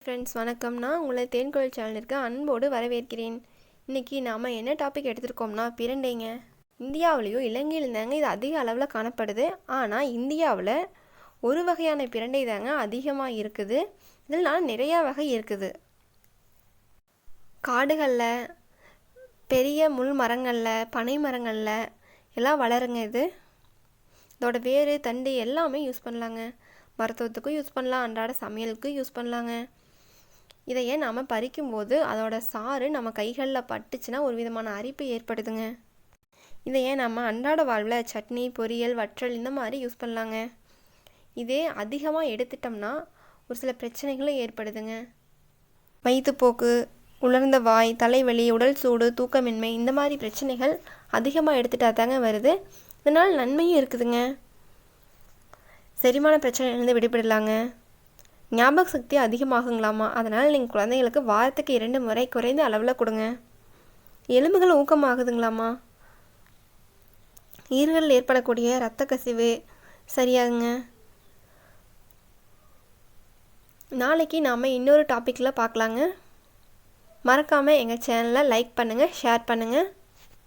Friends, வணக்கம். நான் உங்களை தேன்குழல் சேனலுக்கு அன்போடு வரவேற்கிறேன். இன்றைக்கி நாம் என்ன டாபிக் எடுத்திருக்கோம்னா பிரண்டைங்க. இந்தியாவிலேயோ இலங்கையில் தாங்க இது அதிக அளவில் காணப்படுது. ஆனால் இந்தியாவில் ஒரு வகையான பிரண்டை தாங்க அதிகமாக இருக்குது. இதில் நிறையா வகை இருக்குது. காடுகளில், பெரிய முள் மரங்களில், பனை மரங்களில் எல்லாம் வளருங்க. இதோட வேர் தண்டு எல்லாமே யூஸ் பண்ணலாங்க. மருத்துவத்துக்கும் யூஸ் பண்ணலாம், அன்றாட சமையலுக்கும் யூஸ் பண்ணலாங்க. இதையே நாம் பறிக்கும்போது அதோட சாறு நம்ம கைகளில் பட்டுச்சுன்னா ஒரு விதமான அரிப்பு ஏற்படுதுங்க. இதையே நம்ம அன்றாட வாழ்வில் சட்னி, பொரியல், வற்றல் இந்த மாதிரி யூஸ் பண்ணலாங்க. இதே அதிகமாக எடுத்துட்டோம்னா ஒரு சில பிரச்சனைகளும் ஏற்படுதுங்க. வயிற்றுப்போக்கு, உலர்ந்த வாய், தலைவலி, உடல் சூடு, தூக்கமின்மை இந்த மாதிரி பிரச்சனைகள் அதிகமாக எடுத்துட்டா தாங்க வருது. இதனால் நன்மையும் இருக்குதுங்க. செரிமான பிரச்சனையிலேருந்து விடுபடலாங்க. ஞாபக சக்தி அதிகமாகுங்களாமா. அதனால் நீங்கள் குழந்தைங்களுக்கு வாரத்துக்கு 2 முறை குறைந்த அளவில் கொடுங்க. எலும்புகள் ஊக்கமாகுதுங்களாமா. ஈறுகளில் ஏற்படக்கூடிய இரத்த கசிவு சரியாகுங்க. நாளைக்கு நாம் இன்னொரு டாப்பிக்கில் பார்க்கலாங்க. மறக்காமல் எங்கள் சேனலை லைக் பண்ணுங்கள், ஷேர் பண்ணுங்கள்.